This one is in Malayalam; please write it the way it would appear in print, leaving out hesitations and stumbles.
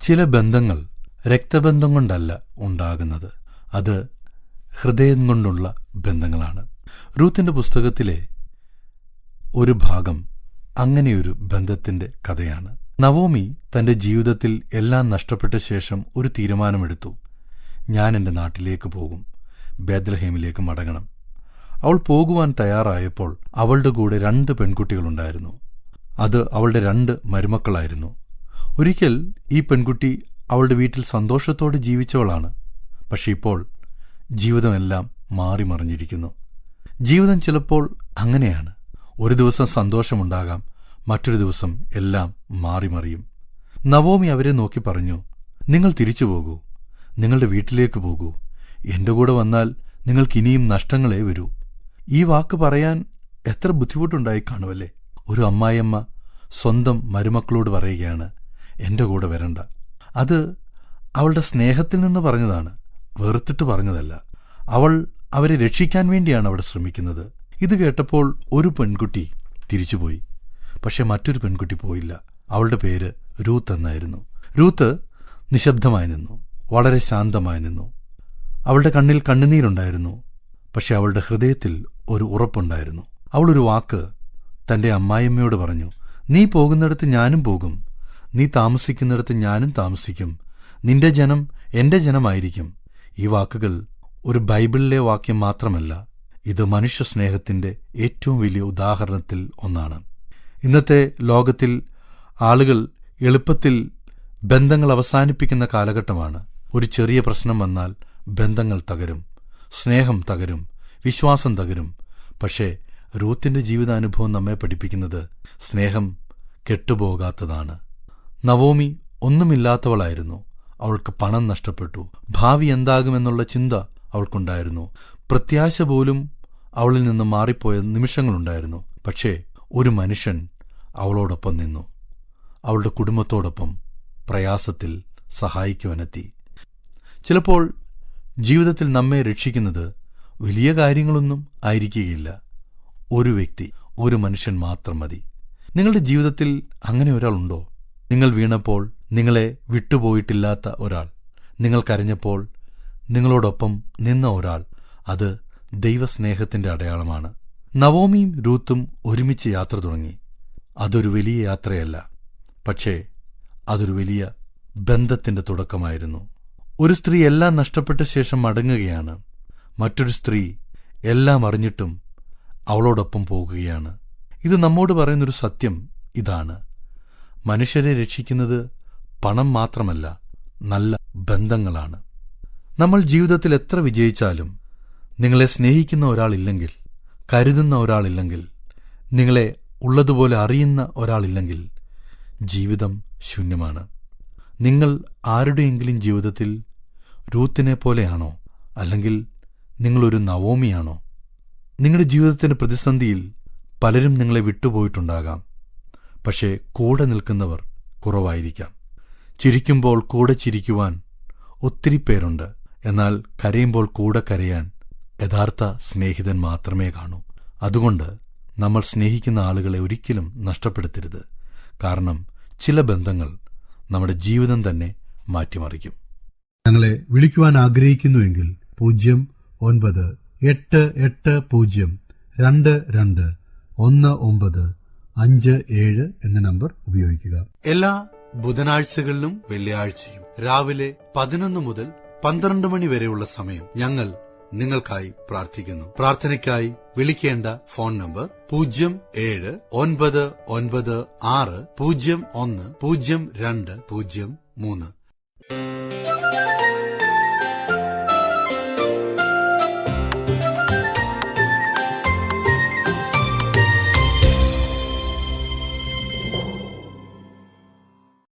ചില ബന്ധങ്ങൾ രക്തബന്ധം കൊണ്ടല്ല ഉണ്ടാകുന്നത്, അത് ഹൃദയം കൊണ്ടുള്ള ബന്ധങ്ങളാണ്. റൂത്തിന്റെ പുസ്തകത്തിലെ ഒരു ഭാഗം അങ്ങനെയൊരു ബന്ധത്തിന്റെ കഥയാണ്. നവോമി തന്റെ ജീവിതത്തിൽ എല്ലാം നഷ്ടപ്പെട്ട ശേഷം ഒരു തീരുമാനമെടുത്തു. ഞാൻ എന്റെ നാട്ടിലേക്ക് പോകും, ബേത്ലഹേമിലേക്ക് മടങ്ങണം. അവൾ പോകുവാൻ തയ്യാറായപ്പോൾ അവളുടെ കൂടെ 2 പെൺകുട്ടികളുണ്ടായിരുന്നു. അത് അവളുടെ 2 മരുമക്കളായിരുന്നു. ഒരിക്കൽ ഈ പെൺകുട്ടി അവളുടെ വീട്ടിൽ സന്തോഷത്തോടെ ജീവിച്ചവളാണ്. പക്ഷെ ഇപ്പോൾ ജീവിതമെല്ലാം മാറിമറിഞ്ഞിരിക്കുന്നു. ജീവിതം ചിലപ്പോൾ അങ്ങനെയാണ്. ഒരു ദിവസം സന്തോഷമുണ്ടാകാം, മറ്റൊരു ദിവസം എല്ലാം മാറിമറിയും. നവോമി അവരെ നോക്കി പറഞ്ഞു, നിങ്ങൾ തിരിച്ചു പോകൂ, നിങ്ങളുടെ വീട്ടിലേക്ക് പോകൂ. എന്റെ കൂടെ വന്നാൽ നിങ്ങൾക്കിനിയും നഷ്ടങ്ങളേ വരൂ. ഈ വാക്ക് പറയാൻ എത്ര ബുദ്ധിമുട്ടുണ്ടായി കാണുമല്ലേ? ഒരു അമ്മായിയമ്മ സ്വന്തം മരുമക്കളോട് പറയുകയാണ്, എന്റെ കൂടെ വരണ്ട. അത് അവളുടെ സ്നേഹത്തിൽ നിന്ന് പറഞ്ഞതാണ്, വെറുത്തിട്ട് പറഞ്ഞതല്ല. അവൾ അവരെ രക്ഷിക്കാൻ വേണ്ടിയാണ് അവിടെ ശ്രമിക്കുന്നത്. ഇത് കേട്ടപ്പോൾ ഒരു പെൺകുട്ടി തിരിച്ചുപോയി. പക്ഷെ മറ്റൊരു പെൺകുട്ടി പോയില്ല. അവളുടെ പേര് രൂത്ത് എന്നായിരുന്നു. രൂത്ത് നിശബ്ദമായി നിന്നു, വളരെ ശാന്തമായി നിന്നു. അവളുടെ കണ്ണിൽ കണ്ണുനീരുണ്ടായിരുന്നു. പക്ഷെ അവളുടെ ഹൃദയത്തിൽ ഒരു ഉറപ്പുണ്ടായിരുന്നു. അവളൊരു വാക്ക് തന്റെ അമ്മായിയമ്മയോട് പറഞ്ഞു, നീ പോകുന്നിടത്ത് ഞാനും പോകും, നീ താമസിക്കുന്നിടത്ത് ഞാനും താമസിക്കും, നിന്റെ ജനം എന്റെ ജനമായിരിക്കും. ഈ വാക്കുകൾ ഒരു ബൈബിളിലെ വാക്യം മാത്രമല്ല, ഇത് മനുഷ്യസ്നേഹത്തിന്റെ ഏറ്റവും വലിയ ഉദാഹരണത്തിൽ ഒന്നാണ്. ഇന്നത്തെ ലോകത്തിൽ ആളുകൾ എളുപ്പത്തിൽ ബന്ധങ്ങൾ അവസാനിപ്പിക്കുന്ന കാലഘട്ടമാണ്. ഒരു ചെറിയ പ്രശ്നം വന്നാൽ ബന്ധങ്ങൾ തകരും, സ്നേഹം തകരും, വിശ്വാസം തകരും. പക്ഷേ രൂത്തിന്റെ ജീവിതാനുഭവം നമ്മെ പഠിപ്പിക്കുന്നത് സ്നേഹം കെട്ടുപോകാത്തതാണ്. നവോമി ഒന്നുമില്ലാത്തവളായിരുന്നു. അവൾക്ക് പണം നഷ്ടപ്പെട്ടു. ഭാവി എന്താകുമെന്നുള്ള ചിന്ത അവൾക്കുണ്ടായിരുന്നു. പ്രത്യാശ പോലും അവളിൽ നിന്ന് മാറിപ്പോയ നിമിഷങ്ങളുണ്ടായിരുന്നു. പക്ഷേ ഒരു മനുഷ്യൻ അവളോടൊപ്പം നിന്നു. അവളുടെ കുടുംബത്തോടൊപ്പം പ്രയാസത്തിൽ സഹായിക്കുവാനെത്തി. ചിലപ്പോൾ ജീവിതത്തിൽ നമ്മെ രക്ഷിക്കുന്നത് വലിയ കാര്യങ്ങളൊന്നും ആയിരിക്കുകയില്ല. ഒരു വ്യക്തി, ഒരു മനുഷ്യൻ മാത്രം മതി. നിങ്ങളുടെ ജീവിതത്തിൽ അങ്ങനെ ഒരാളുണ്ടോ? നിങ്ങൾ വീണപ്പോൾ നിങ്ങളെ വിട്ടുപോയിട്ടില്ലാത്ത ഒരാൾ, നിങ്ങൾ കരഞ്ഞപ്പോൾ നിങ്ങളോടൊപ്പം നിന്ന ഒരാൾ. അത് ദൈവസ്നേഹത്തിന്റെ അടയാളമാണ്. നവോമിയും രൂത്തും ഒരുമിച്ച് യാത്ര തുടങ്ങി. അതൊരു വലിയ യാത്രയല്ല, പക്ഷേ അതൊരു വലിയ ബന്ധത്തിന്റെ തുടക്കമായിരുന്നു. ഒരു സ്ത്രീ എല്ലാം നഷ്ടപ്പെട്ട ശേഷം മടങ്ങുകയാണ്. മറ്റൊരു സ്ത്രീ എല്ലാം അറിഞ്ഞിട്ടും അവളോടൊപ്പം പോകുകയാണ്. ഇത് നമ്മോട് പറയുന്നൊരു സത്യം ഇതാണ്: മനുഷ്യരെ രക്ഷിക്കുന്നത് പണം മാത്രമല്ല, നല്ല ബന്ധങ്ങളാണ്. നമ്മൾ ജീവിതത്തിൽ എത്ര വിജയിച്ചാലും നിങ്ങളെ സ്നേഹിക്കുന്ന ഒരാളില്ലെങ്കിൽ, കരുതുന്ന ഒരാളില്ലെങ്കിൽ, നിങ്ങളെ ഉള്ളതുപോലെ അറിയുന്ന ഒരാളില്ലെങ്കിൽ ജീവിതം ശൂന്യമാണ്. നിങ്ങൾ ആരുടെയെങ്കിലും ജീവിതത്തിൽ രൂത്തിനെ പോലെയാണോ? അല്ലെങ്കിൽ നിങ്ങളൊരു നവോമിയാണോ? നിങ്ങളുടെ ജീവിതത്തിന്റെ പ്രതിസന്ധിയിൽ പലരും നിങ്ങളെ വിട്ടുപോയിട്ടുണ്ടാകാം. പക്ഷേ കൂടെ നിൽക്കുന്നവർ കുറവായിരിക്കാം. ചിരിക്കുമ്പോൾ കൂടെ ചിരിക്കുവാൻ ഒത്തിരി പേരുണ്ട്. എന്നാൽ കരയുമ്പോൾ കൂടെ കരയാൻ യഥാർത്ഥ സ്നേഹിതൻ മാത്രമേ കാണൂ. അതുകൊണ്ട് നമ്മൾ സ്നേഹിക്കുന്ന ആളുകളെ ഒരിക്കലും നഷ്ടപ്പെടുത്തരുത്. കാരണം ചില ബന്ധങ്ങൾ നമ്മുടെ ജീവിതം തന്നെ മാറ്റിമറിക്കും. ഞങ്ങളെ വിളിക്കുവാൻ ആഗ്രഹിക്കുന്നുവെങ്കിൽ 0988-22-1957 എന്ന നമ്പർ ഉപയോഗിക്കുക. എല്ലാ ബുധനാഴ്ചകളിലും വെള്ളിയാഴ്ചയും രാവിലെ 11 മുതൽ 12 മണി വരെയുള്ള സമയം ഞങ്ങൾ നിങ്ങൾക്കായി പ്രാർത്ഥിക്കുന്നു. പ്രാർത്ഥനയ്ക്കായി വിളിക്കേണ്ട ഫോൺ നമ്പർ 079960010203.